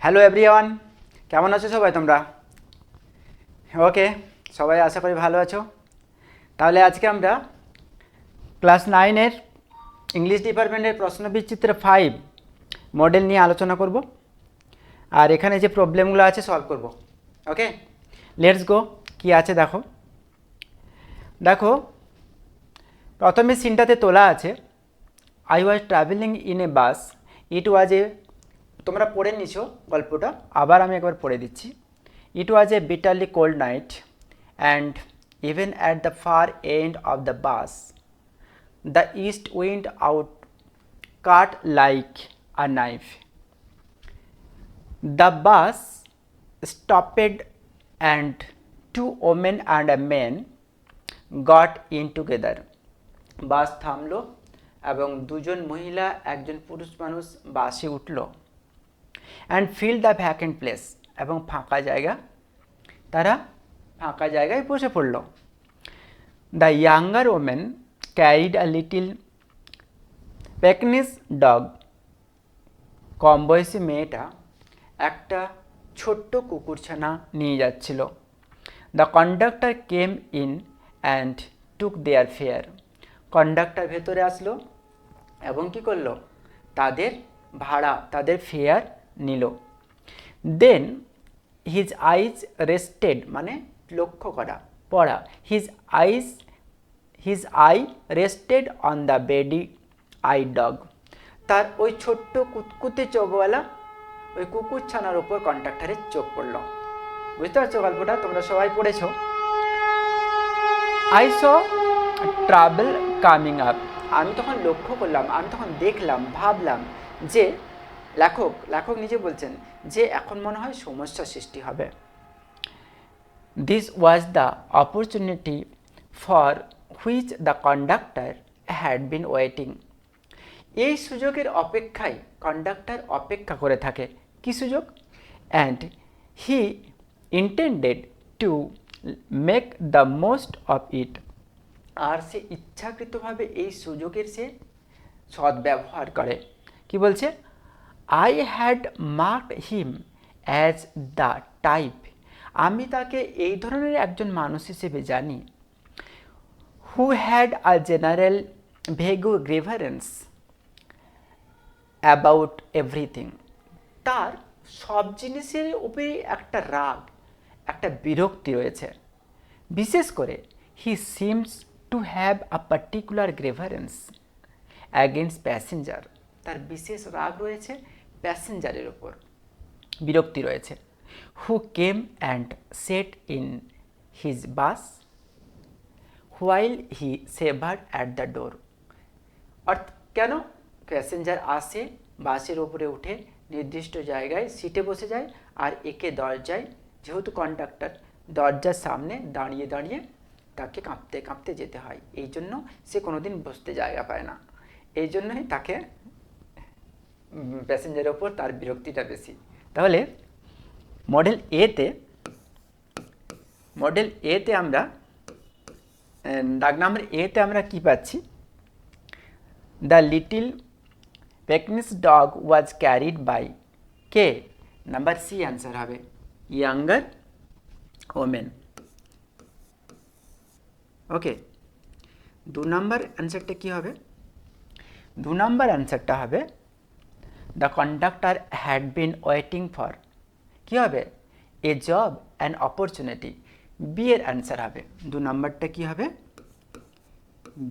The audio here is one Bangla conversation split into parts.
হ্যালো এভরিওয়ান, কেমন আছো সবাই তোমরা? ওকে, সবাই আশা করি ভালো আছো। তাহলে আজকে আমরা ক্লাস 9-এর ইংলিশ ডিপার্টমেন্টের প্রশ্নবিচিত্র 5 মডেল নিয়ে আলোচনা করব, আর এখানে যে প্রবলেমগুলো আছে সলভ করব। Okay, let's go. কি আছে দেখো দেখো প্রথমে সিনটাতে তোলা আছে, I was travelling in a bus, it was a, তোমরা পড়ে নিছো গল্পটা, আবার আমি একবার পড়ে দিচ্ছি। It was a bitterly cold night and even at the far end of the bus the east wind out cut like a knife. The bus stopped and two women and a man got in together. বাস থামলো এবং দুজন মহিলা একজন পুরুষ মানুষ বাসে উঠলো। And fill the vacant place, এবং তারা ফাঁকা জায়গায় বসে পড়ল। The younger women carried a little Pekinese dog, কম বয়সী মেয়েটা একটা ছোট্ট কুকুরছানা নিয়ে যাচ্ছিল। The conductor came in and took their fare, conductor ভেতরে আসলো এবং কী করলো, তাদের ভাড়া, তাদের ফেয়ার নিল। দেন হিজ আইজ রেস্টেড, মানে লক্ষ্য করা, পড়া। His eye rested on the বেডি আই ডগ, তার ওই ছোট্ট কুতকুতে চোখওয়ালা ওই কুকুরছানার ওপর কন্ডাক্টরের চোখ পড়ল। বুঝতে পারছো গল্পটা? তোমরা সবাই পড়েছো। I saw travel coming up, আমি তখন লক্ষ্য করলাম, আমি তখন দেখলাম, ভাবলাম যে, লেখক নিজে বলছেন যে এখন মনে হয় সমস্যা সৃষ্টি হবে। This was the opportunity for which the conductor had been waiting, এই সুযোগের অপেক্ষায় কন্ডাক্টর অপেক্ষা করে থাকে। কি সুযোগ? And he intended to make the most of it, আর সে ইচ্ছাকৃতভাবে এই সুযোগের সে সদ্ব্যবহার করে। কি বলছে? I had marked him as the type, আমি তাকে এই ধরনের একজন মানুষ হিসেবে জানি। Who had a general vague grievance about everything, তার সব জিনিসের উপরে একটা রাগ, একটা বিরক্তি রয়েছে। বিশেষ করে he seems to have a particular grievance against passenger, তার বিশেষ রাগ রয়েছে প্যাসেঞ্জারের ওপর, বিরক্তি রয়েছে। Who came and sat in his bus while he shivered at the door, অর্থাৎ কেন প্যাসেঞ্জার আসে, বাসের ওপরে উঠে নির্দিষ্ট জায়গায় সিটে বসে যায়, আর একে দরজায়, যেহেতু কন্ডাক্টর, দরজার সামনে দাঁড়িয়ে দাঁড়িয়ে তাকে কাঁপতে কাঁপতে যেতে হয়, এই জন্য সে কোনোদিন বসতে জায়গা পায় না, এই জন্যই তাকে প্যাসেঞ্জারের ওপর তার বিরক্তিটা বেশি। তাহলে মডেল এতে আমরা দাগ নাম্বার এতে আমরা কি পাচ্ছি? The little Pekinese dog was carried by কে? নাম্বার সি অ্যান্সার হবে, ইয়াঙ্গার ওমেন। ওকে, 2 নম্বর অ্যান্সারটা কী হবে? 2 নম্বর অ্যান্সারটা হবে the conductor had been waiting for, কী হবে? A job and opportunity, B এর অ্যান্সার হবে। 2 নম্বরটা কী হবে?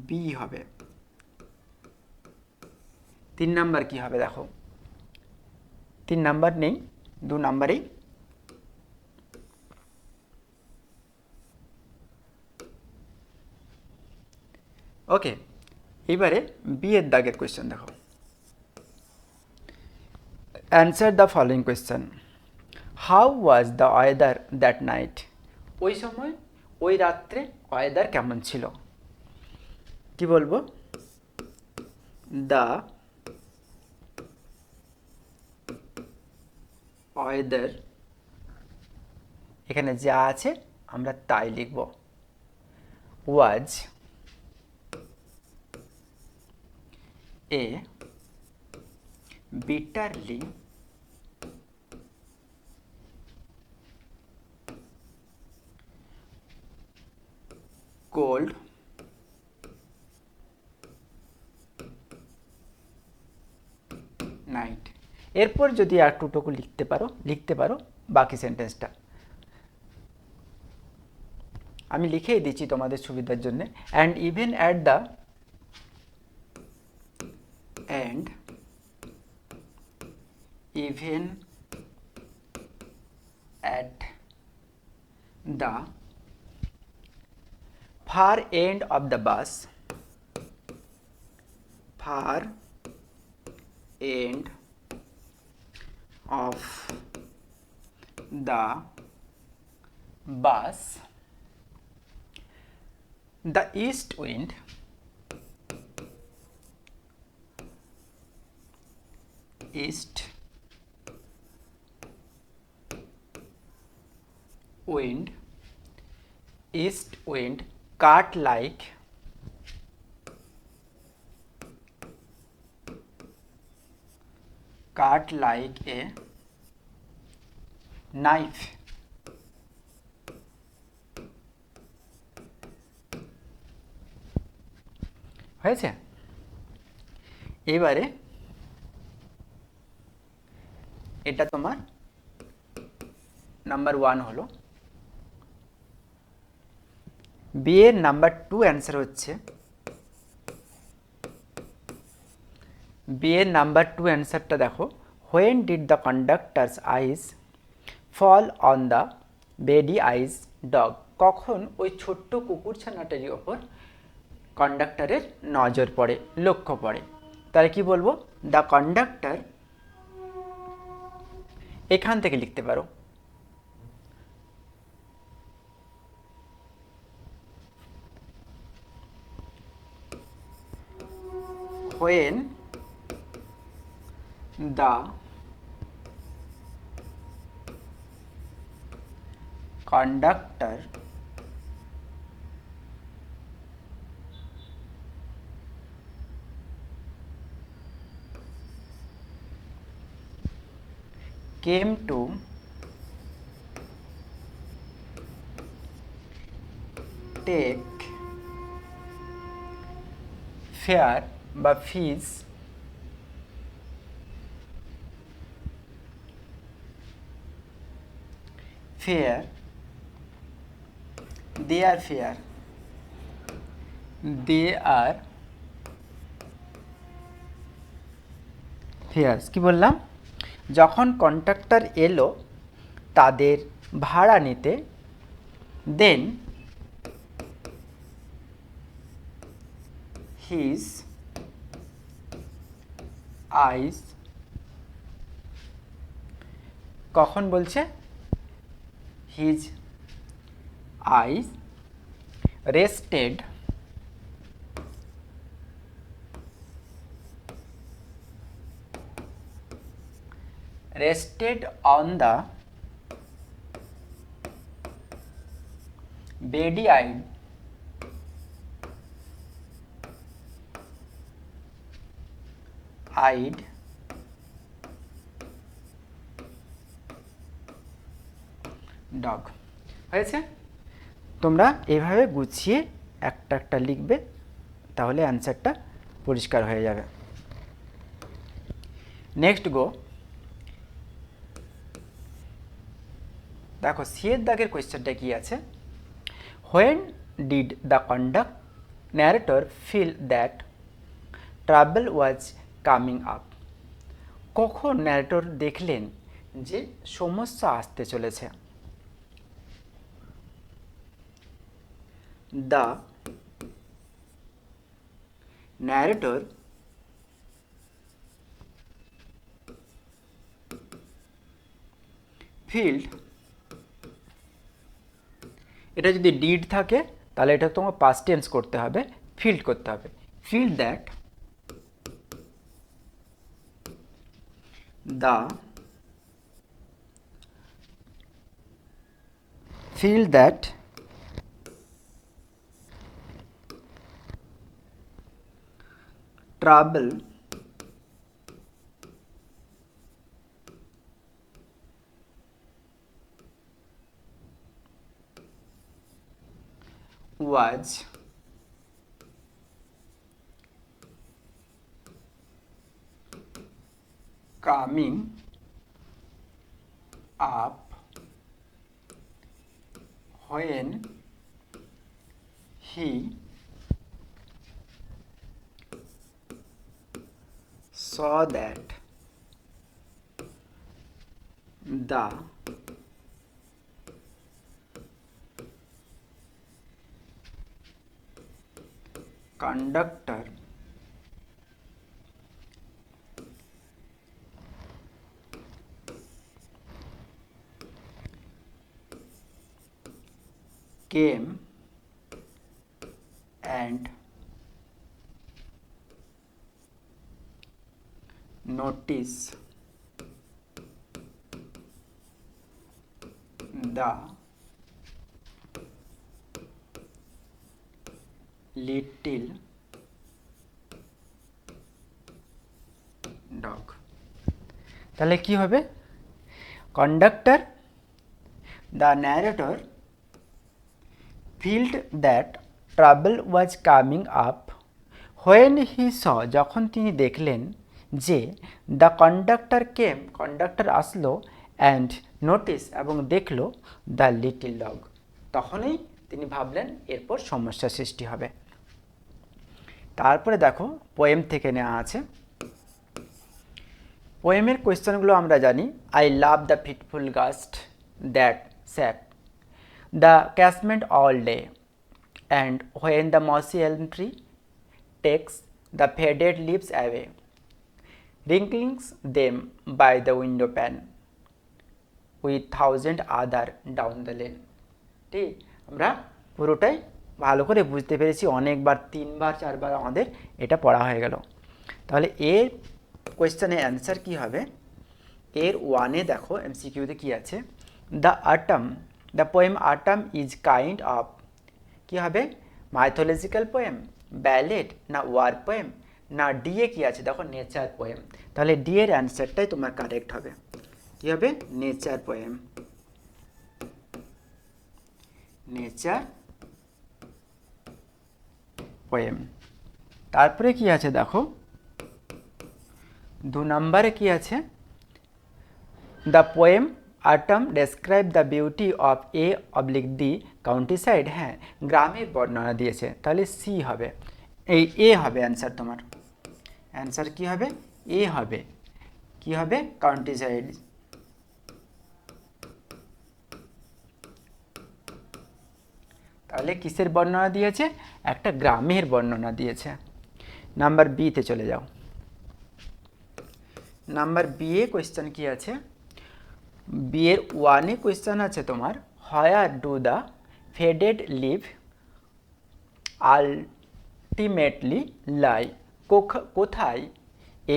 বি হবে। 3 নাম্বার কী হবে দেখো, 3 নাম্বার নেই, 2 নাম্বারেই। ওকে, এবারে বি এর দাগের কোয়েশ্চেন দেখো। Answer the following question, how was the weather that night, ওই সময়, ওই রাত্রে ওয়েদার কেমন ছিল? কি বলবো? দ্য ওয়েদার, এখানে যা আছে আমরা তাই লিখব, ওয়াজ এ bitterly cold night। এরপর যদি আর টুকু লিখতে পারো বাকি সেন্টেন্সটা। আমি লিখেই দিচ্ছি তোমাদের সুবিধার জন্য। And even at the and even at the far end of the bus, far end of the bus, the east wind east wind cut like a knife। হয়েছে? এবারে এটা তোমার নাম্বার 1 হলো। বি এর নাম্বার 2 অ্যান্সার হচ্ছে, বি এর নাম্বার 2 অ্যান্সারটা দেখো, when did the conductor's eyes fall on the beady eyes dog. কখন ওই ছোট্ট কুকুর ছানাটারই ওপর কন্ডাক্টরের নজর পড়ে, লক্ষ্য পড়ে। তাহলে কি বলবো? দ্য কন্ডাক্টর, এখান থেকে লিখতে পারো, when the conductor came to take fare বা ফিজ fare they are fares কি বললাম? যখন কন্ট্রাক্টর এলো তাদের ভাড়া নিতে, দেন his eyes, কখন বলছে? his eyes rested on the beady-eyed dog. হয়েছে? তোমরা এভাবে গুছিয়ে একটা একটা লিখবে, তাহলে অ্যান্সারটা পরিষ্কার হয়ে যাবে। Next go. দেখো সি এর দাগের কোয়েশ্চেনটা কি আছে? When did the narrator feel that trouble was coming up. কখন ন্যারেটর দেখলেন যে সমস্যা আসতে চলেছে? The narrator felt, এটা যদি ডিড থাকে তাহলে এটা তোমার পাস্ট টেন্স করতে হবে, ফিল্ড করতে হবে। Feel that trouble was coming up when he saw that the conductor came and noticed the little dog. তাহলে কি হবে? Conductor, the narrator, felt that trouble was coming up when he saw, যখন তিনি দেখলেন যে দ্য কন্ডাক্টর কেম, কন্ডাক্টর আসলো, অ্যান্ড নোটিস, এবং দেখলো দ্য লিটল ডগ, তখনই তিনি ভাবলেন এরপর সমস্যা সৃষ্টি হবে। তারপরে দেখো পোয়েম থেকে নেওয়া আছে। পোয়েমের কোয়েশ্চেনগুলো আমরা জানি। I love the fitful gust that sap the casement all day, and when the mossy elm tree takes the faded leaves away, wrinkling them by the window pane with thousand other down the lane. ঠিক, আমরা পুরোটাই ভালো করে বুঝতে পেরেছি, অনেকবার 3বার 4বার আমাদের এটা পড়া হয়ে গেল। তাহলে এর কোয়েশ্চেনের অ্যান্সার কি হবে? এর 1-এ দেখো এমসিকিউতে কি আছে, the autumn, the poem autumn is kind of, কী হবে? মাইথোলজিক্যাল পোয়েম, ব্যালেড, না ওয়ার পোয়েম, না ডিএ কি আছে দেখো নেচার পোয়েম। তাহলে ডি এর অ্যান্সারটাই তোমার কারেক্ট হবে। কি হবে? Nature poem, nature poem. তারপরে কি আছে দেখো 2 নম্বরে কি আছে, the poem autumn describe the beauty of a oblique the countryside. হ্যাঁ, গ্রামের বর্ণনা দিয়েছে, তাহলে সি হবে, এই এ হবে অ্যান্সার তোমার। অ্যান্সার কি হবে? এ হবে। কি হবে? কাউন্ট্রিসাইড। তাহলে কিসের বর্ণনা দিয়েছে? একটা গ্রামের বর্ণনা দিয়েছে। নাম্বার বিতে চলে যাও। নাম্বার বি এ কোয়েশ্চেন কি আছে? বি এর 1-এ কোয়েশ্চেন আছে তোমার, where do the faded leave ultimately lie, কোথায়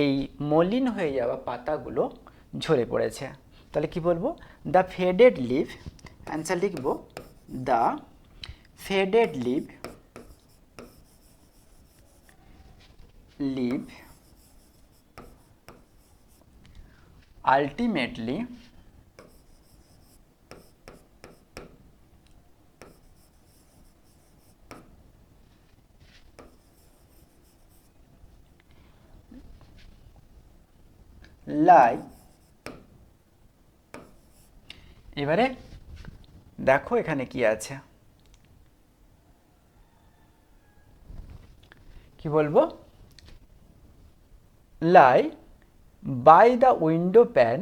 এই মলিন হয়ে যাওয়া পাতাগুলো ঝরে পড়েছে। তাহলে কি বলবো? দ্য ফেডেড লিভ, অ্যান্সার লিখব the faded leave ultimately lie, এবারে দেখো এখানে কি আছে, কি বলবো? Lie by the window pane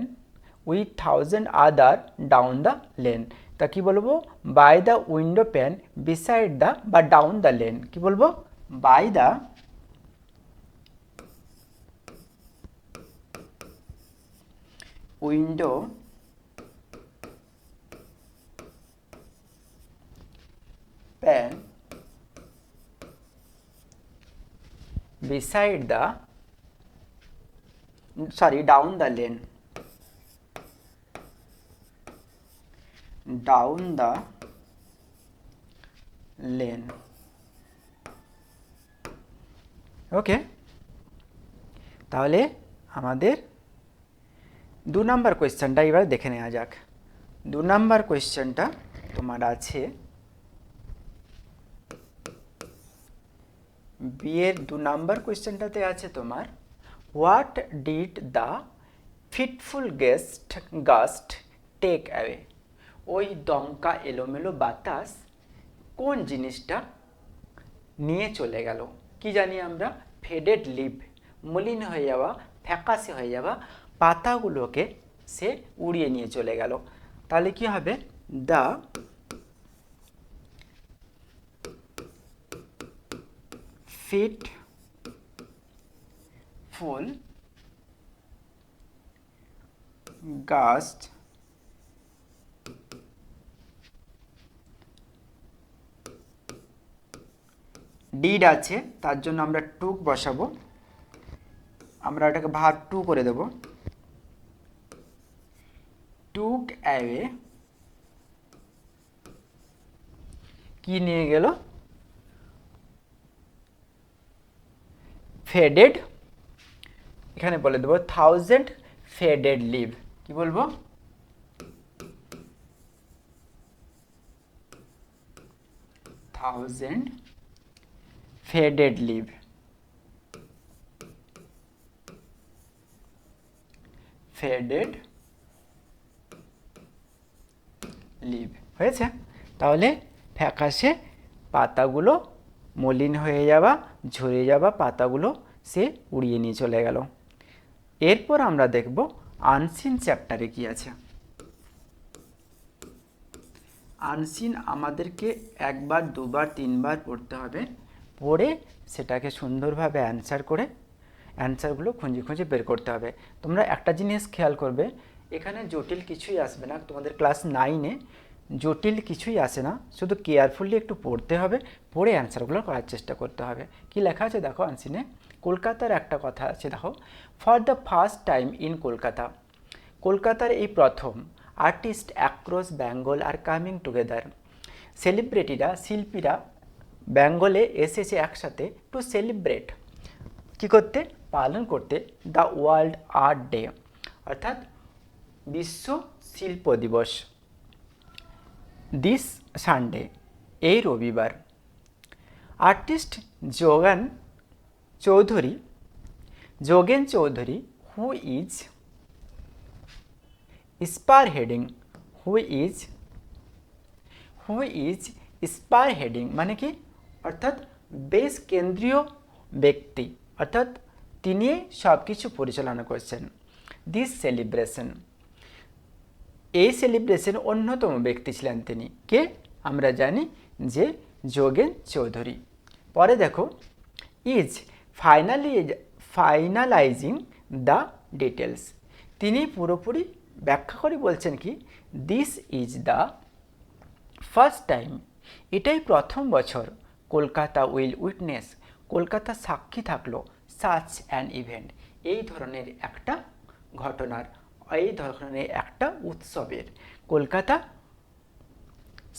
with 1000 other down the lane. তা কি বলবো? By the window pane beside the বা ডাউন দ্য লেন। কি বলবো? By the window pane beside the, sorry, down the lane, down the lane. Okay, তাহলে আমাদের 2 নম্বর কোয়েশ্চেনটা এবার দেখে নেওয়া যাক। 2 নম্বর কোয়েশ্চেনটা তোমার আছে বি এর 2 নম্বর কোয়েশ্চেনটাতে আছে তোমার, what did the fitful gust take away, ওই দমকা এলোমেলো বাতাস কোন জিনিসটা নিয়ে চলে গেল? কি জানি আমরা? ফেডেড লিভ, মলিন হয়ে যাওয়া, ফ্যাকাশে হয়ে যাওয়া পাতাগুলোকে সে উড়িয়ে নিয়ে চলে গেল। তাহলে কি হবে? দ্য ফিটফুল গাস্ট ডিড আছে, তার জন্য আমরা টুক বসাবো, আমরা এটাকে ভার্ব টু করে দেব। টুক অ্যাওয়ে কি নিয়ে গেল? ফেডেড, এখানে বলে দেবো 1000 ফেডেড লিভ। কি বলবো? 1000 ফেডেড লিভ। ফেডেড লিভ হয়েছে। তাহলে ফ্যাকাশে পাতাগুলো, মলিন হয়ে যাওয়া, ঝরে যাওয়া পাতাগুলো সে উড়িয়ে নিয়ে চলে গেল। এরপর আমরা দেখব আনসিন চ্যাপ্টারে কি আছে। আনসিন আমাদেরকে একবার, দুবার, তিনবার পড়তে হবে, পড়ে সেটাকে সুন্দরভাবে অ্যান্সারগুলো খুঁজে খুঁজে বের করতে হবে। তোমরা একটা জিনিস খেয়াল করবে, এখানে জটিল কিছুই আসবে না। তোমাদের ক্লাস 9-এ জটিল কিছুই আসে না, শুধু কেয়ারফুলি একটু পড়তে হবে, পড়ে অ্যান্সারগুলো করার চেষ্টা করতে হবে। কি লেখা আছে দেখো আনসিনে? কলকাতার একটা কথা আছে দেখো, for the first time in Kolkata, কলকাতার এই প্রথম artist across Bengal are coming together, সেলিব্রিটিরা, শিল্পীরা বেঙ্গলে এসেছে একসাথে টু সেলিব্রেট, কী করতে? পালন করতে দ্য ওয়ার্ল্ড আর্ট ডে, অর্থাৎ বিশ্ব শিল্প দিবস। দিস সানডে, এই রবিবার। Artist Jogen Chowdhury who is spearheading মানে কি? অর্থাৎ বেশ কেন্দ্রীয় ব্যক্তি, অর্থাৎ তিনি সব কিছু পরিচালনা করছেন। দিস সেলিব্রেশন, এই সেলিব্রেশন অন্যতম ব্যক্তি ছিলেন তিনি। কে? আমরা জানি যে যোগেন চৌধুরী। পরে দেখো, ইজ ফাইনালাইজিং দ্য ডিটেলস, তিনি পুরোপুরি ব্যাখ্যা করে বলছেন কি? This is the first time, এটাই প্রথম বছর, কলকাতা উইল উইটনেস, কলকাতা সাক্ষী থাকলো, সাচ অ্যান ইভেন্ট, এই ধরনের একটা ঘটনার, এই ধরনের একটা উৎসবের কলকাতা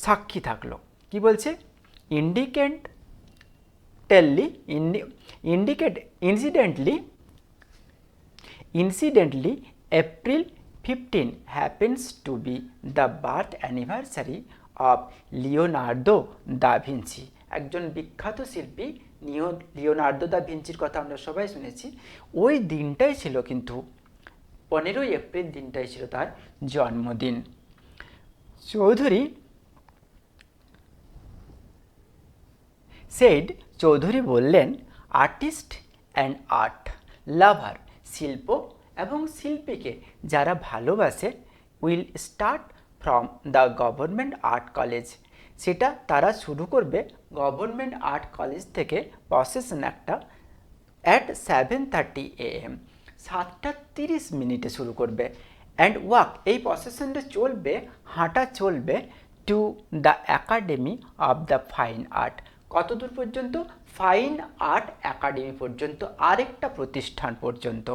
সাক্ষী থাকলো। কি বলছে? Incidentally, April 15 happens to be the birth anniversary of Leonardo da Vinci, একজন বিখ্যাত শিল্পী লিওনার্দো দা ভিঞ্চির কথা আমরা সবাই শুনেছি। ওই দিনটাই ছিল কিন্তু 15 এপ্রিল দিনটাই ছিল তার জন্মদিন। চৌধুরী বললেন, আর্টিস্ট অ্যান্ড আর্ট লাভার, শিল্প এবং শিল্পীকে যারা ভালোবাসে, will start from the government art college, সেটা তারা শুরু করবে গভর্নমেন্ট আর্ট কলেজ থেকে, প্রসেশন একটা অ্যাট 7:30 AM, 7:30 শুরু করবে। অ্যান্ড ওয়াক, এই প্রসেশনটা চলবে, হাঁটা চলবে, two the academy of the fine art, কত দূর পর্যন্ত? ফাইন আর্ট একাডেমি পর্যন্ত, আরেকটা প্রতিষ্ঠান পর্যন্ত।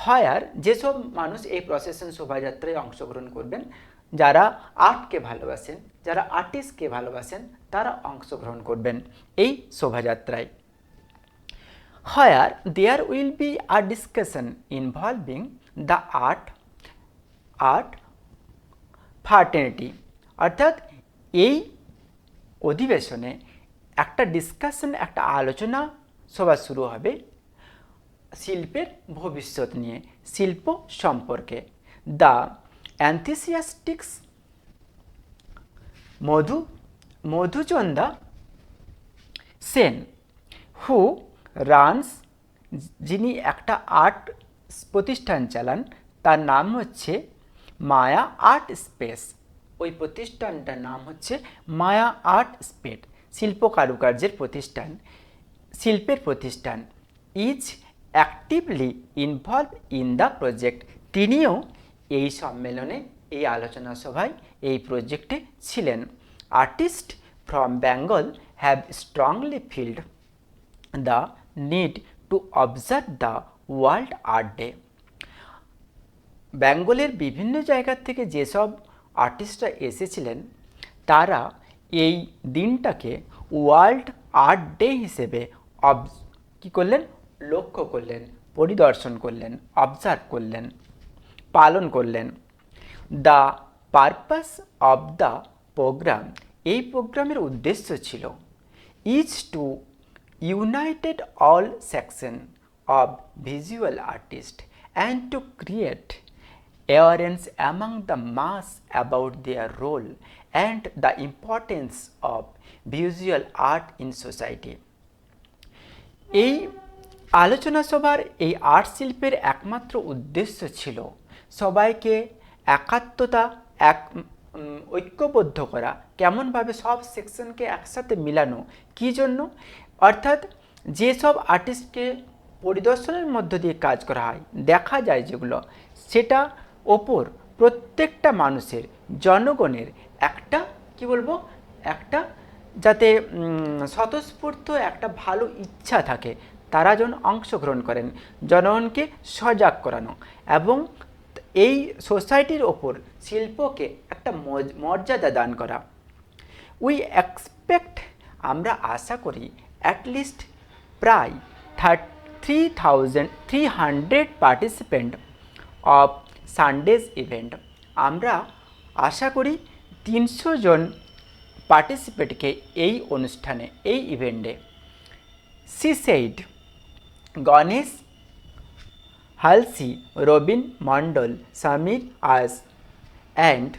হায়ার, যেসব মানুষ এই প্রসেশন শোভাযাত্রায় অংশগ্রহণ করবেন, যারা আর্টকে ভালোবাসেন, যারা আর্টিস্টকে ভালোবাসেন, তারা অংশগ্রহণ করবেন এই শোভাযাত্রায়। Here there will be a discussion involving the art fraternity, অর্থাৎ এই অধিবেশনে একটা ডিসকাশন, একটা আলোচনা সভা শুরু হবে শিল্পের ভবিষ্যৎ নিয়ে, শিল্প সম্পর্কে। The enthusiastic Madhuchanda Sen who runs, যিনি একটা আর্ট প্রতিষ্ঠান চালান, তার নাম হচ্ছে মায়া আর্ট স্পেস। ওই প্রতিষ্ঠানটার নাম হচ্ছে মায়া আর্ট স্পেস, শিল্প কারুকার্যের প্রতিষ্ঠান, শিল্পের প্রতিষ্ঠান। Is actively involve in the project, তিনিও এই সম্মেলনে, এই আলোচনা সভায়, এই প্রজেক্টে ছিলেন। Artist from Bengal have strongly field the need to observe the world art day. বেঙ্গলের বিভিন্ন জায়গার থেকে যেসব আর্টিস্টরা এসেছিলেন, তারা এই দিনটাকে ওয়ার্ল্ড আর্ট ডে হিসেবে কী করলেন, লক্ষ্য করলেন, পরিদর্শন করলেন, অবজার্ভ করলেন, পালন করলেন। The purpose of the programme, এই প্রোগ্রামের উদ্দেশ্য ছিল is to united all section of visual artist and to create awareness among the mass about their role and the importance of visual art in society. এই আলোচনা সভার এই আর্ট শিল্পের একমাত্র উদ্দেশ্য ছিল সবাইকে ঐক্যবদ্ধ করা, কেমনভাবে সব সেকশনকে একসাথে মিলানো। কী জন্য? অর্থাৎ যেসব আর্টিস্টকে পরিদর্শনের মধ্য দিয়ে কাজ করা হয়, দেখা যায় যেগুলো, সেটা ওপর প্রত্যেকটা মানুষের, জনগণের একটা একটা যাতে স্বতঃস্ফূর্ত একটা ভালো ইচ্ছা থাকে, তারা যেন অংশগ্রহণ করেন, জনগণকে সজাগ করানো এবং এই সোসাইটির ওপর শিল্পকে একটা মর্যাদা দান করা। উই এক্সপেক্ট, আমরা আশা করি, অ্যাটলিস্ট প্রায় 3,300 পার্টিসিপেন্ট অফ সানডেজ ইভেন্ট, আমরা আশা করি 300 জন পার্টিসিপেন্টকে এই অনুষ্ঠানে, এই ইভেন্টে। She said, Ganesh Halsi, Robin Mondal, Samir Aich and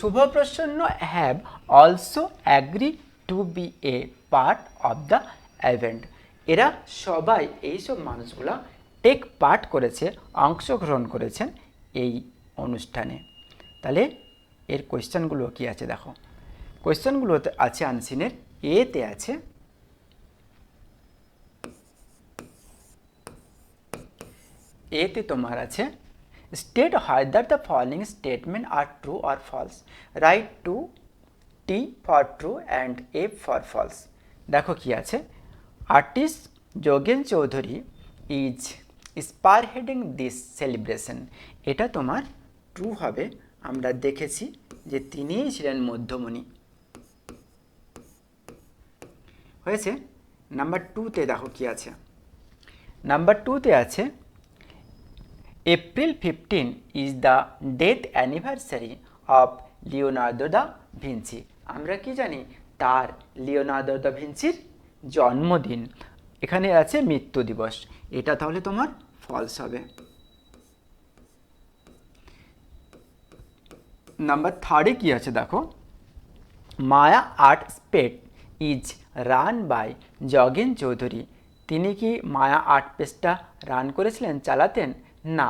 Shuvaprasanna have also agree to be a part of the event. এরা সবাই, এইসব মানুষগুলা টেক পার্ট করেছে, অংশগ্রহণ করেছেন এই অনুষ্ঠানে। তাহলে এর কোয়েশ্চেনগুলো কি আছে দেখো। কোয়েশ্চেনগুলোতে আছে আনসিনের এতে আছে তোমার আছে state whether the following statement are true or false, write to T for true and F for false. দেখো কি আছে, artist Jogen Chowdhury is spearheading this celebration, এটা তোমার ট্রু হবে। আমরা দেখেছি যে তিনিই ছিলেন মধ্যমণি। হয়েছে। নাম্বার 2তে দেখো কি আছে, নাম্বার 2তে আছে April 15 is the death anniversary of Leonardo da Vinci. আমরা কি জানি, তার, লিওনার্দো দা ভিঞ্চির জন্মদিন। এখানে আছে মৃত্যু দিবস, এটা তাহলে তোমার ফলস হবে। নাম্বার 3 কি আছে দেখো, Maya art space is run by Jogen Chowdhury. তিনি কি মায়া আর্ট স্পেসটা রান করেছিলেন, চালাতেন? না,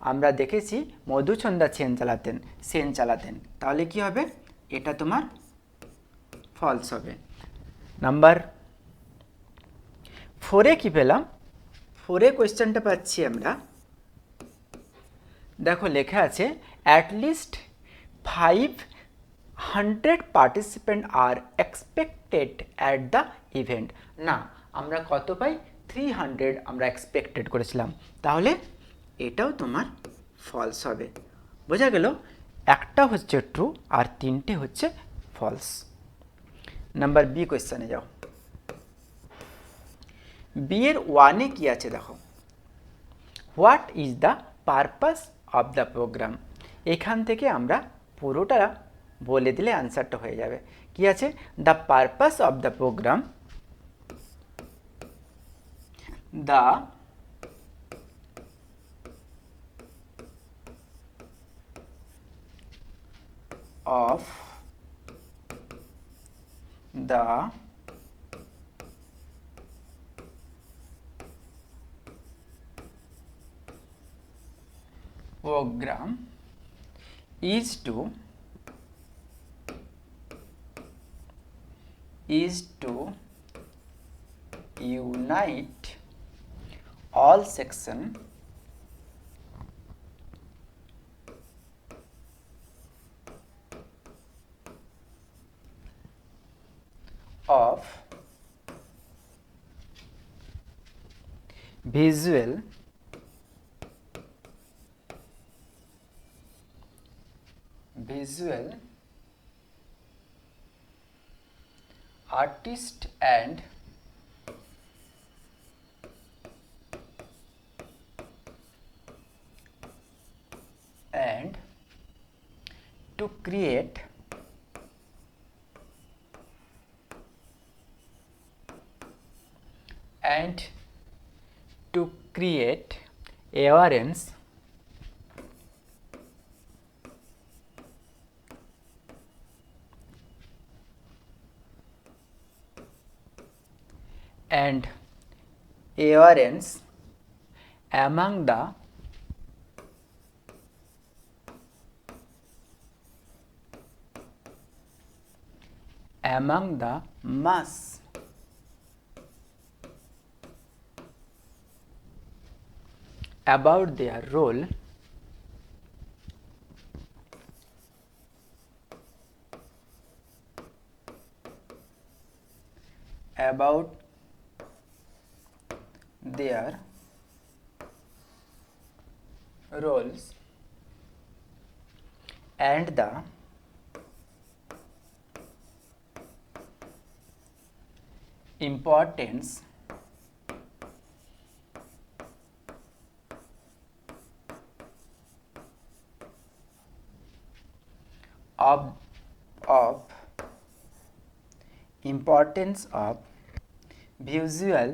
আমরা দেখেছি মধুচন্দা সেন চালাতেন। তাহলে কি হবে, এটা তোমার ফলস হবে। নাম্বার 4 কি পেলাম, 4 কোয়েশ্চেনটা পাচ্ছি আমরা, দেখো লেখা আছে at least 500 participant are expected at the event. না, আমরা কত পাই, 300 আমরা এক্সপেক্টেড করেছিলাম, তাহলে এটাও তোমার ফলস হবে। বোঝা গেল, একটা হচ্ছে ট্রু আর 3টে হচ্ছে ফলস। নাম্বার বি কোয়েশ্চেনে যাও। বি এর 1-এ কি আছে দেখো, what is the purpose of the programme. এখান থেকে আমরা পুরোটা বলে দিলে অ্যান্সারটা হয়ে যাবে। কি আছে? The purpose of the programme, the of the program is to unite all section of visual artist and to create awareness and awareness among the mass about their role roles and the importance of visual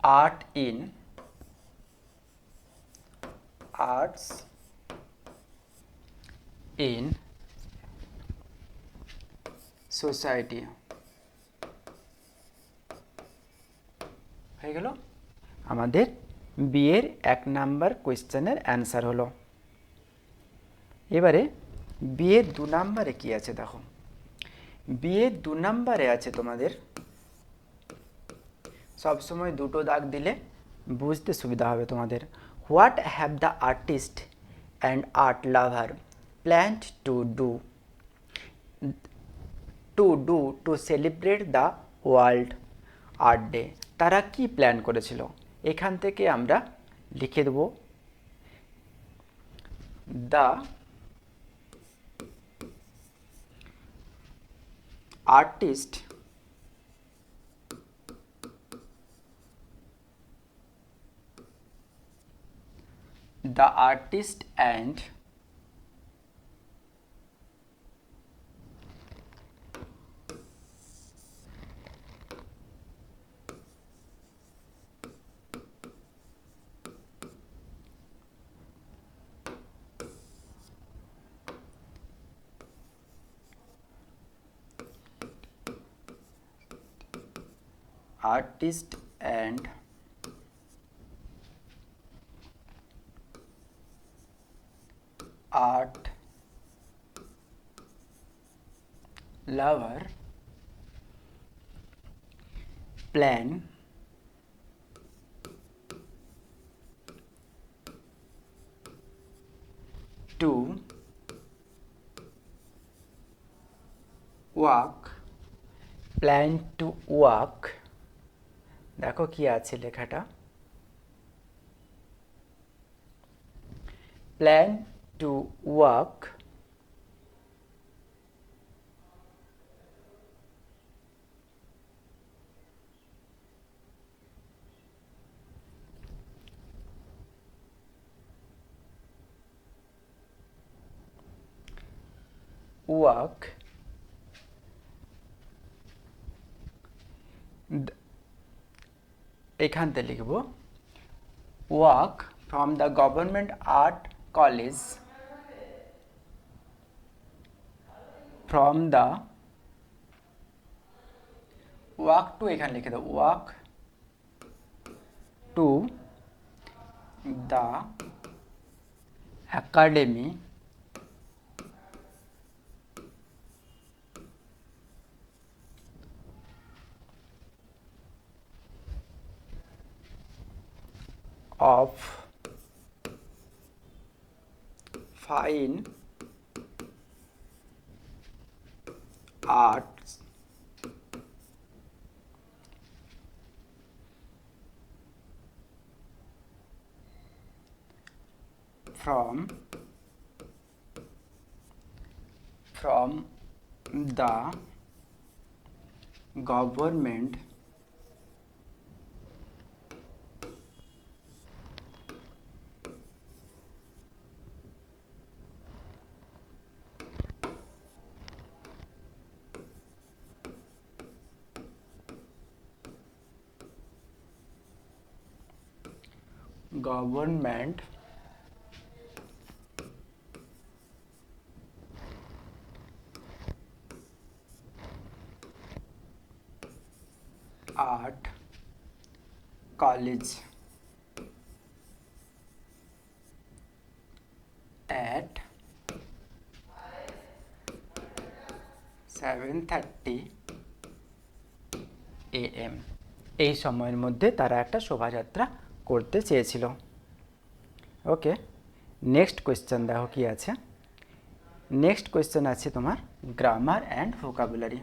arts in society হয়ে গেল আমাদের বিয়ের 1 নাম্বার কোয়েশ্চেনের অ্যান্সার হলো। এবারে বিয়ের 2 নাম্বারে কি আছে দেখো। বিয়ের 2 নাম্বারে আছে তোমাদের, সবসময় দুটো দাগ দিলে বুঝতে সুবিধা হবে তোমাদের। What have the artist and art lover planned to celebrate the world art day. তারা কি প্ল্যান করেছিল? এখান থেকে আমরা লিখে দেব the artist and art lover plan to walk দেখো কি আছে লেখাটা, plan to walk ওয়ার্ক এখান থেকে লিখব work from the government art college from the work to এখানে লিখে দাও work to the academy of fine arts from the government government art college at 7:30 AM এই সময়ের মধ্যে তারা একটা শোভাযাত্রা করতে চেয়েছিল। ওকে, নেক্সট কোয়েশ্চেন দেখো কি আছে। নেক্সট কোয়েশ্চেন আছে তোমার গ্রামার অ্যান্ড ভোকাবুলারি।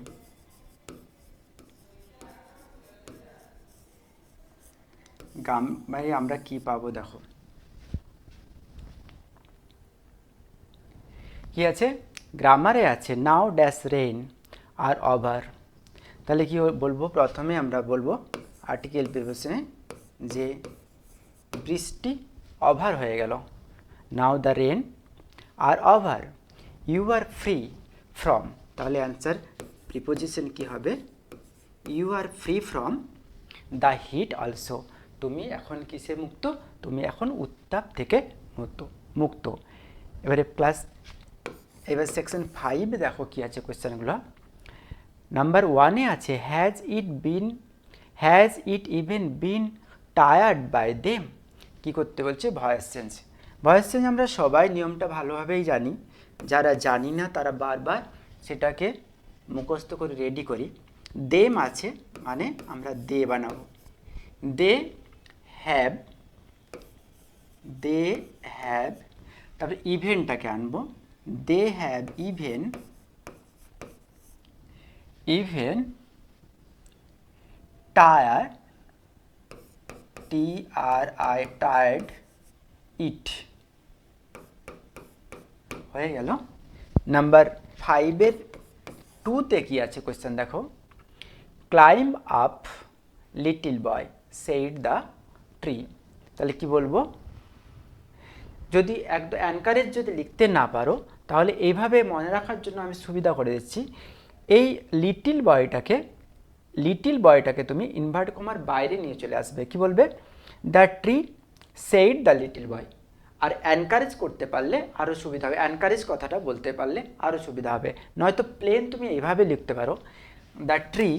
গ্রামারে আমরা কি পাবো দেখো, কি আছে গ্রামারে আছে নাও ড্যাশ রেইন আর ওভার। তাহলে কি বলবো, প্রথমে আমরা বলবো আর্টিকেল প্রিপোজিশনে যে বৃষ্টি ওভার হয়ে গেল, now the rain are over, you are free from, তাহলে অ্যান্সার প্রিপোজিশন কি হবে, you are free from the heat also, তুমি এখন কিসে মুক্ত, তুমি এখন উত্তাপ থেকে মুক্ত। এবারে এবার সেকশন 5 দেখো কি আছে কোয়েশ্চেনগুলো। নাম্বার 1-এ আছে has it even been tired by them, কি করতে বলছে ভয়েস চেঞ্জ। ভয়েস চেঞ্জ আমরা সবাই নিয়মটা ভালোভাবেই জানি, যারা জানি না তারা বারবার সেটাকে মুখস্থ করে রেডি করি। দেম আছে মানে আমরা দে বানাবো, দে হ্যাভ, তারপরে ইভেনটাকে আনবো, they have even tire, tired it, হয়ে গেল। নাম্বার 5-এর 2-তে কি আছে কোয়েশ্চেন দেখো, climb up little boy said the tree, তাহলে কি বলবো, যদি একদম অ্যানকারেজ যদি লিখতে না পারো তাহলে এইভাবে মনে রাখার জন্য আমি সুবিধা করে দিচ্ছি, এই লিটল বয়টাকে তুমি ইনভার্ট কমার বাইরে নিয়ে চলে আসবে, কি বলবে, the tree said the little boy. আর এনকারেজ করতে পারলে আরও সুবিধা হবে, এনকারেজ কথাটা বলতে পারলে আরও সুবিধা হবে, নয়তো প্লেন তুমি এইভাবে লিখতে পারো, দ্য ট্রি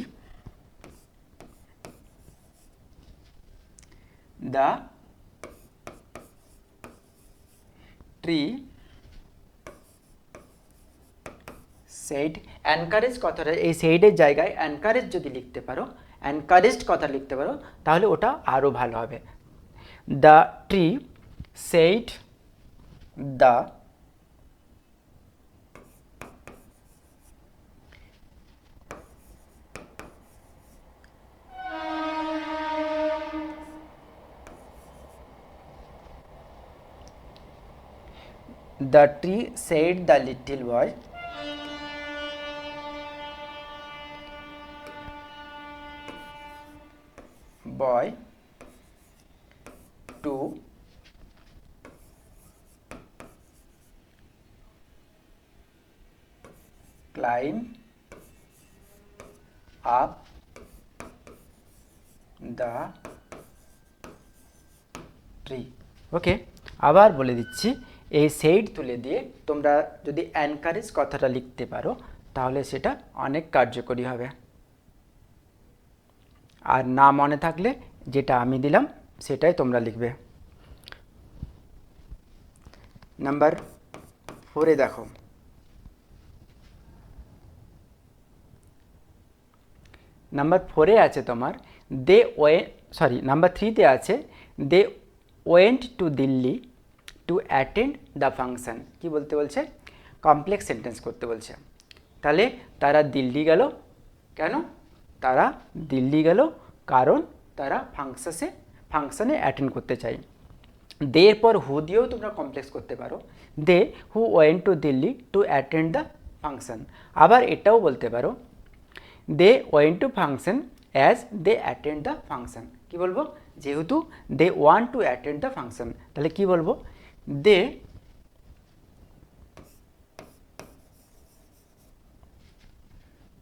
সেইড, এনকারেজ কথাটা এই সেইডের জায়গায় এনকারেজ যদি লিখতে পারো, এনকারেজড কথা লিখতে পারো তাহলে ওটা আরও ভালো হবে। The tree said the tree said the little boy to climb up the tree. Okay, আবার বলে দিচ্ছি, এই সেইড তুলে দিয়ে তোমরা যদি এনকারেজ কথাটা লিখতে পারো তাহলে সেটা অনেক কার্যকরী হবে। আর না মনে থাকলে যেটা আমি দিলাম সেটাই তোমরা লিখবে। নাম্বার 4-এ দেখো, নাম্বার 4-এ আছে তোমার নাম্বার 3-তে আছে they went to Delhi to attend the function. কি বলতে বলছে? কমপ্লেক্স সেন্টেন্স করতে বলছে। তাহলে তারা দিল্লি গেল কেন? তারা দিল্লি গেল কারণ তারা ফাংশনে অ্যাটেন্ড করতে চাই। দে এর পর হু দিয়েও তোমরা কমপ্লেক্স করতে পারো, they who went to Delhi to attend the function. আবার এটাও বলতে পারো, they went to function as they attend the function. কী বলবো? যেহেতু they want to attend the function, তাহলে কি বলবো? They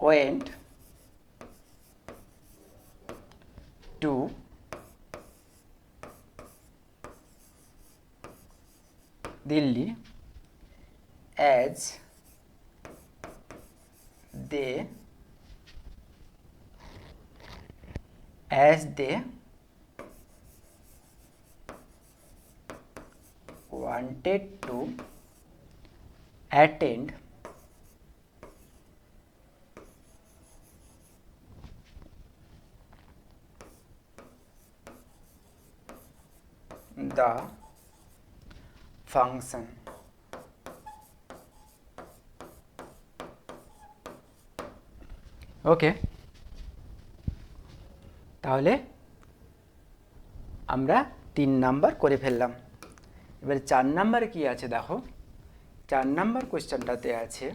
went to Delhi as they wanted to attend the function। Okay, তাহলে আমরা 3 নাম্বার করে ফেললাম। এবার 4 নাম্বারে কি আছে দেখো, 4 নাম্বার কোয়েশ্চেনটাতে আছে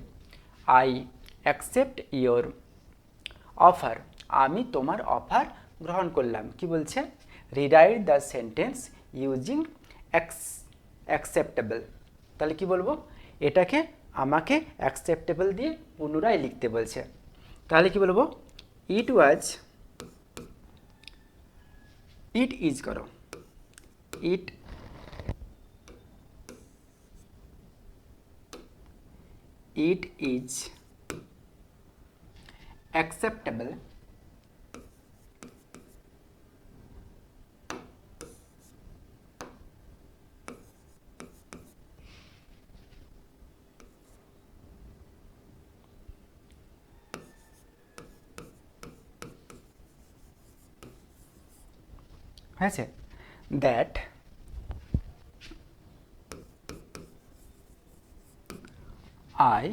আই অ্যাকসেপ্ট ইয়োর অফার। আমি তোমার অফার গ্রহণ করলাম। কি বলছে? Rewrite the sentence using acceptable. তাহলে কি বলবো? এটাকে আমাকে অ্যাকসেপ্টেবল দিয়ে পুনরায় লিখতে বলছে। তাহলে কি বলবো? ইট ইজ করো, ইট ইজ acceptable হয়েছে that I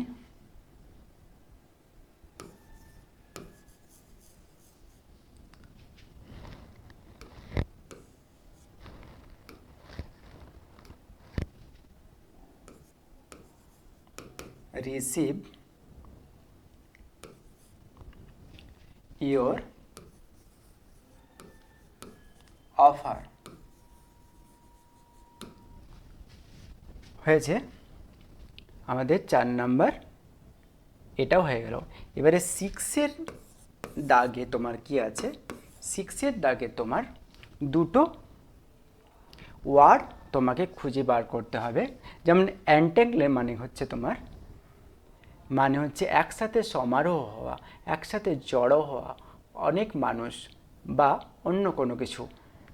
receive your offer। হয়েছে আমাদের 4 নাম্বার, এটাও হয়ে গেল। এবারে 6-এর দাগে তোমার কি আছে? 6-এর দাগে তোমার দুটো ওয়ার্ড তোমাকে খুঁজে বার করতে হবে। যেমন অ্যান্টেঙ্গলে মানে হচ্ছে একসাথে সমারোহ হওয়া, একসাথে জড়ো হওয়া, অনেক মানুষ বা অন্য কোনো কিছু।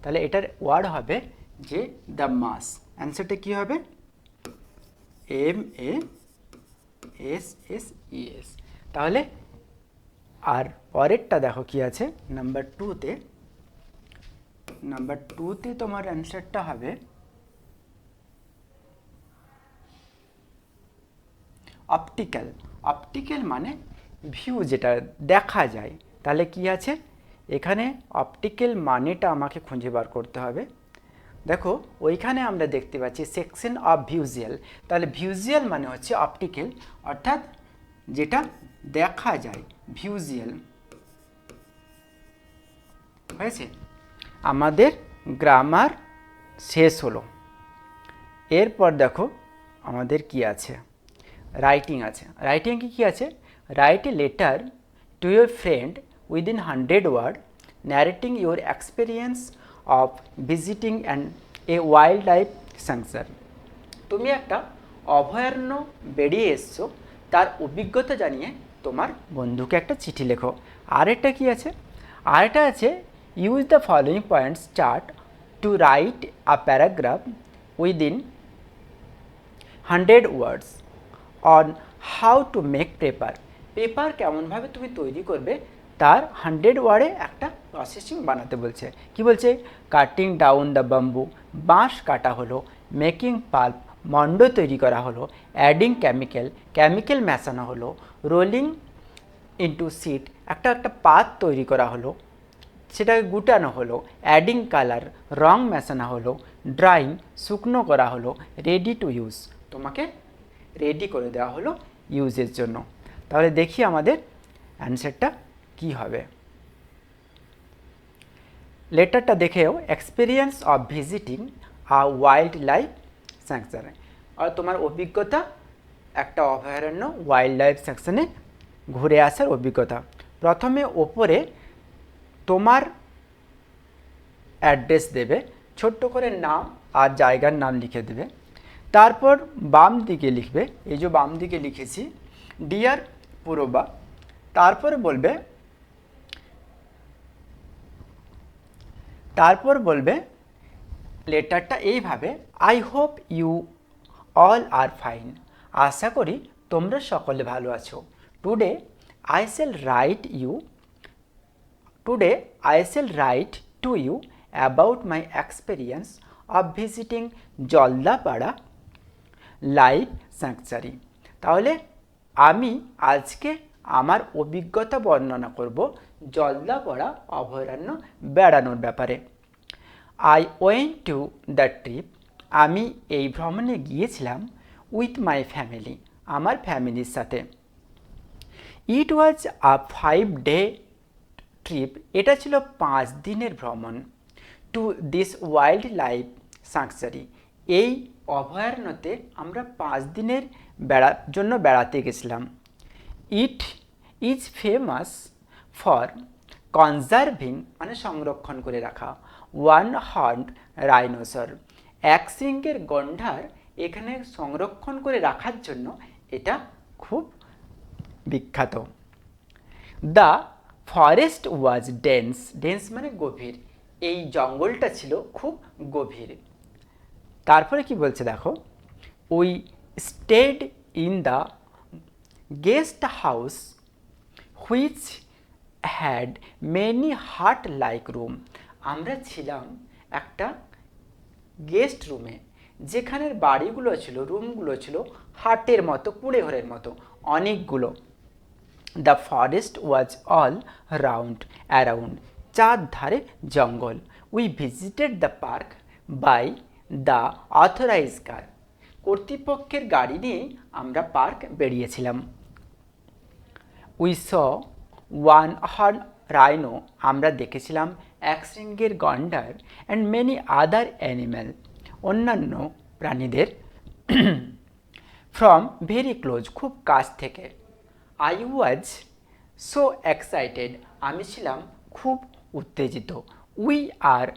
তাহলে এটার ওয়ার্ড হবে যে দ্য মাস। অ্যান্সারটা কী হবে? MASSES। তাহলে আর পরেরটা দেখো কি আছে নাম্বার 2-তে। নাম্বার 2-তে তোমার অ্যান্সারটা হবে অপটিক্যাল। অপটিক্যাল মানে ভিউ, যেটা দেখা যায়। তাহলে কি আছে এখানে? অপটিক্যাল মানেটা আমাকে খুঁজে বার করতে হবে। দেখো ওইখানে আমরা দেখতে পাচ্ছি সেকশন অফ ভিজুয়াল। তাহলে ভিজুয়াল মানে হচ্ছে অপটিক্যাল, অর্থাৎ যেটা দেখা যায়, ভিজুয়াল। হয়েছে? আমাদের গ্রামার শেষ হলো। এরপর দেখো আমাদের কি আছে? রাইটিং আছে। রাইটিংয়ে কী আছে? Write a letter to your friend within 100 word narrating your experience of visiting a wildlife sanctuary. তুমি একটা অভয়ারণ্য বেরিয়ে এসছো তার অভিজ্ঞতা জানিয়ে তোমার বন্ধুকে একটা চিঠি লেখো। আরেকটা কি আছে? আরেকটা আছে use the following points chart to write a paragraph within 100 words on how to make paper. Paper কেমনভাবে তুমি তৈরি করবে তার 100 ওয়ার্ডে একটা প্রসেসিং বানাতে বলছে। কি বলছে? কাটিং ডাউন দ্য বাম্বু, বাঁশ কাটা হলো। মেকিং পাল্প, মন্ড তৈরি করা হলো। অ্যাডিং কেমিক্যাল মেশানো হলো। রোলিং ইনটু সিট, একটা পাত তৈরি করা হলো, সেটাকে গুটানো হলো। অ্যাডিং কালার, রং মেশানো হলো। ড্রাইং, শুকনো করা হলো। রেডি টু ইউজ, তোমাকে রেডি করে দেওয়া হলো ইউজের জন্য। তাহলে দেখি আমাদের অ্যান্সারটা কি হবে। লেটারটা দেখেও experience of visiting a wild life sanctuary, আর তোমার অভিজ্ঞতা একটা অভয়ারণ্য ওয়াইল্ড লাইফ সেকশনে ঘুরে আসার অভিজ্ঞতা। প্রথমে ওপরে তোমার অ্যাড্রেস দেবে, ছোট্ট করে নাম আর জায়গার নাম লিখে দেবে। তারপর বাম দিকে লিখবে, এই যে বাম দিকে লিখেছি ডিয়ার পূর্বা। তারপর বলবে লেটারটা এইভাবে, I hope you all are fine, আশা করি তোমরা সকলে ভালো আছো। Today I shall write to you about my experience of visiting Jaldapara life sanctuary. তাহলে আমি আজকে আমার অভিজ্ঞতা বর্ণনা করব জলদাপাড়া অভয়ারণ্য বেড়ানোর ব্যাপারে। I went to the trip, আমি এই ভ্রমণে গিয়েছিলাম উইথ মাই ফ্যামিলি, আমার ফ্যামিলির সাথে। ইট ওয়াজ আ 5-day ট্রিপ, এটা ছিল 5 দিনের ভ্রমণ। To this wild life sanctuary, এই অভয়ারণ্যতে আমরা 5 দিনের জন্য বেড়াতে গেছিলাম। ইট ইজ ফেমাস ফর কনজারভিং, মানে সংরক্ষণ করে রাখা, ওয়ান হর্ন রাইনোসর, এক শৃঙ্গের গন্ডার এখানে সংরক্ষণ করে রাখার জন্য এটা খুব বিখ্যাত। দ্য ফরেস্ট ওয়াজ ডেন্স মানে গভীর, এই জঙ্গলটা ছিল খুব গভীর। তারপরে কি বলছে দেখো, we stayed in the guest house which had many hut like room, আমরা ছিলাম একটা গেস্ট রুমে, যেখানের বাড়িগুলো ছিল, রুমগুলো ছিল হাটের মতো, কুঁড়ে ঘরের মতো অনেকগুলো। The forest was all around, চারধারে জঙ্গল। We visited the park by the authorise car, কর্তৃপক্ষের গাড়ি নিয়ে আমরা পার্ক বেরিয়েছিলাম। We saw one horn rhino, আমরা দেখেছিলাম এক শৃঙ্গের গন্ডার। অ্যান্ড মেনি আদার অ্যানিম্যাল, অন্যান্য প্রাণীদের। ফ্রম ভেরি ক্লোজ, খুব কাছ থেকে। আই ওয়াজ সো এক্সাইটেড, আমি ছিলাম খুব উত্তেজিত। We are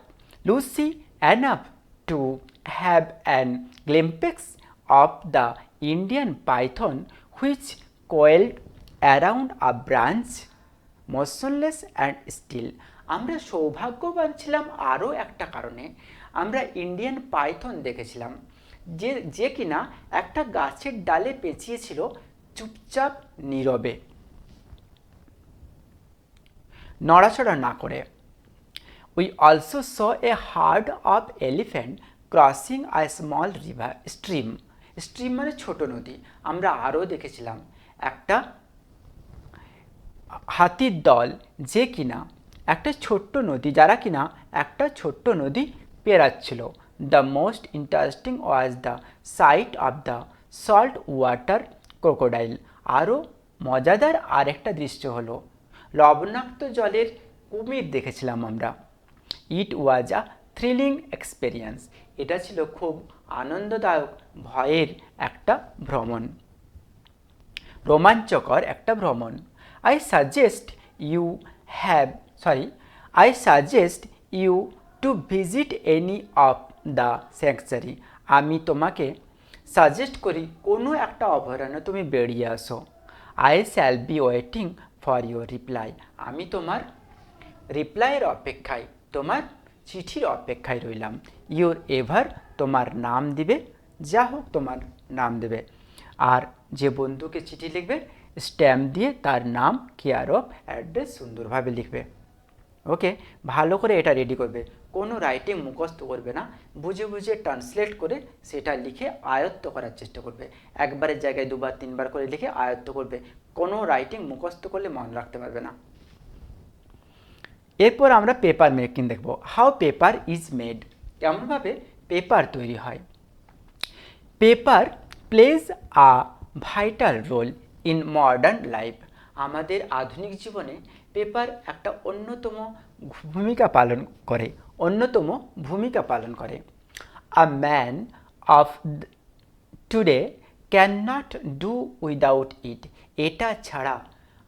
lucky enough to have an glimpse of the Indian python which coiled around a branch motionless and still, আমরা সৌভাগ্যবান ছিলাম আরও একটা কারণে, আমরা ইন্ডিয়ান পাইথন দেখেছিলাম যে কিনা একটা গাছের ডালে পেঁচিয়েছিল চুপচাপ নীরবে, নড়াচড়া না করে। We also saw A hard of elephant crossing a small stream মানে ছোট নদী। আমরা আরও দেখেছিলাম একটা হাতির দল যে কিনা একটা ছোট্ট নদী, যারা কিনা একটা ছোট্ট নদী পেরাচ্ছিল। The most interesting was the sight of the salt water crocodile, আরও মজাদার আরেকটা দৃশ্য হলো লবণাক্ত জলের কুমির দেখেছিলাম আমরা। ইট ওয়াজ আ থ্রিলিং এক্সপেরিয়েন্স, এটা ছিল খুব আনন্দদায়ক ভয়ের একটা ভ্রমণ। রোমাঞ্চকর একটা ভ্রমণ। I suggest you have I suggest you to visit any of the sanctuary. আমি তোমাকে সাজেস্ট করি কোনো একটা অভয়ারণ্য তুমি বেরিয়ে আসো। I shall be waiting for your reply. আমি তোমার রিপ্লাইয়ের অপেক্ষায়, তোমার চিঠির অপেক্ষায় রইলাম। ইউর এভার, তোমার নাম দিবে, যা হোক তোমার নাম দেবে। আর যে বন্ধুকে চিঠি লিখবে স্ট্যাম্প দিয়ে তার নাম, কেয়ার অফ, অ্যাড্রেস সুন্দরভাবে লিখবে। ওকে, ভালো করে এটা রেডি করবে, কোনো রাইটিং মুখস্থ করবে না, বুঝে বুঝে ট্রান্সলেট করে সেটা লিখে আয়ত্ত করার চেষ্টা করবে। একবারের জায়গায় দুবার তিনবার করে লিখে আয়ত্ত করবে, কোনো রাইটিং মুখস্থ করলে মনে রাখতে পারবে না। এরপর আমরা পেপার মেকিং দেখব। হাউ পেপার ইজ মেড, কেমনভাবে পেপার তৈরি হয়। Paper plays a vital role in modern life. আমাদের আধুনিক জীবনে পেপার একটা অন্যতম ভূমিকা পালন করে। A man of today can not do without it. এটা ছাড়া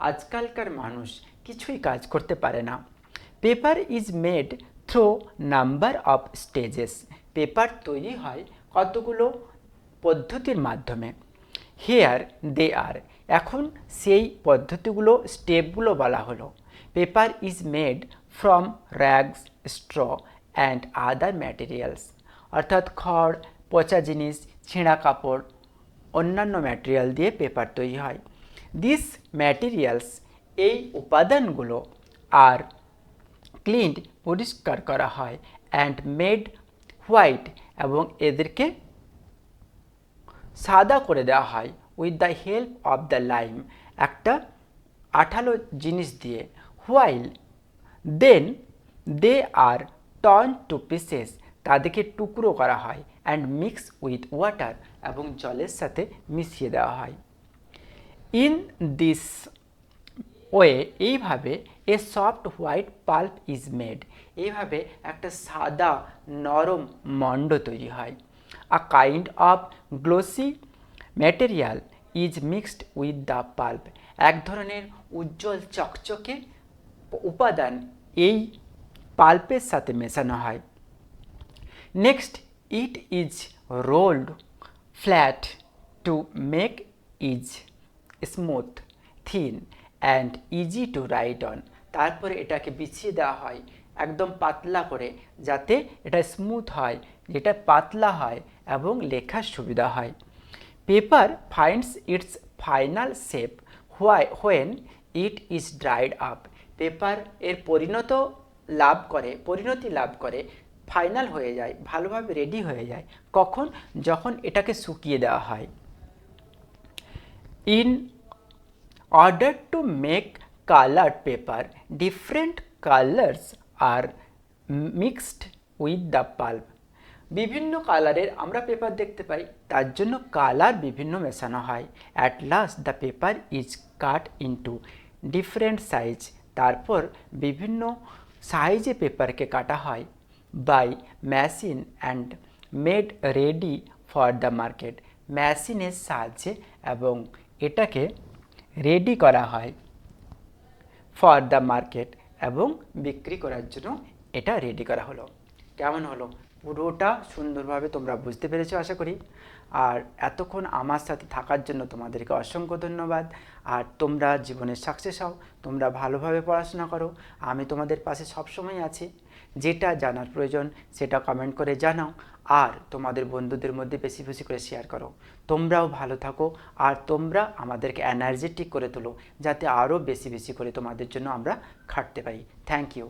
আজকালকার মানুষ কিছুই কাজ করতে পারে না। Paper is made through number of stages. Paper তৈরি হয় কতগুলো পদ্ধতির মাধ্যমে। হিয়ার দে আর, এখন সেই পদ্ধতিগুলো, স্টেপগুলো বলা হলো। Paper is made from rags, straw and other materials. অর্থাৎ খড়, পচা জিনিস, ছেঁড়া কাপড়, অন্যান্য ম্যাটেরিয়াল দিয়ে পেপার তৈরি হয়। দিস ম্যাটেরিয়ালস, এই উপাদানগুলো আর ক্লিনড, পরিষ্কার করা হয়, অ্যান্ড মেড হোয়াইট, এবং এদেরকে সাদা করে দেওয়া হয় with the help of the lime, একটা আঠালো জিনিস দিয়ে। While then they are turn to pieces, তাদেরকে টুকরো করা হয়, অ্যান্ড মিক্স উইথ ওয়াটার, এবং জলের সাথে মিশিয়ে দেওয়া হয়। ইন দিস ওয়ে, এইভাবে a soft white pulp is made, এইভাবে একটা সাদা নরম মণ্ড তৈরি হয়। আ kind of glossy material is mixed with the pulp, এক ধরনের উজ্জ্বল চকচকে উপাদান এই পাল্পের সাথে মেশানো হয়। Next it is rolled flat to make is smooth, thin and easy to right on. তারপরে এটাকে বিছিয়ে দেওয়া হয় একদম পাতলা করে, যাতে এটা স্মুথ হয়, যেটা পাতলা হয় এবং লেখার সুবিধা হয়। Paper finds it's final shape when it is dried up. Paper এর পরিণতি লাভ করে, ফাইনাল হয়ে যায়, ভালোভাবে রেডি হয়ে যায়, কখন? যখন এটাকে শুকিয়ে দেওয়া হয়। In order to make colored paper, different colors are mixed with the pulp. বিভিন্ন কালারের আমরা পেপার দেখতে পাই, তার জন্য কালার বিভিন্ন মেশানো হয়। At last the paper is cut into different size, তারপর বিভিন্ন সাইজে পেপারকে কাটা হয়। By machine and made ready for the market, মেশিনের সাহায্যে, এবং এটাকে রেডি করা হয় ফর দ্য মার্কেট, এবং বিক্রি করার জন্য এটা রেডি করা হলো। কেমন হলো? পুরোটা সুন্দরভাবে তোমরা বুঝতে পেরেছো আশা করি। আর এতক্ষণ আমার সাথে থাকার জন্য তোমাদেরকে অসংখ্য ধন্যবাদ। আর তোমরা জীবনে সাকসেস হও, তোমরা ভালোভাবে পড়াশোনা করো, আমি তোমাদের পাশে সবসময় আছি। যেটা জানার প্রয়োজন সেটা কমেন্ট করে জানাও, আর তোমাদের বন্ধুদের মধ্যে বেশি বেশি করে শেয়ার করো। তোমরাও ভালো থাকো, আর তোমরা আমাদেরকে এনার্জেটিক করে তোলো, যাতে আরও বেশি বেশি করে তোমাদের জন্য আমরা খাটতে পারি। Thank you.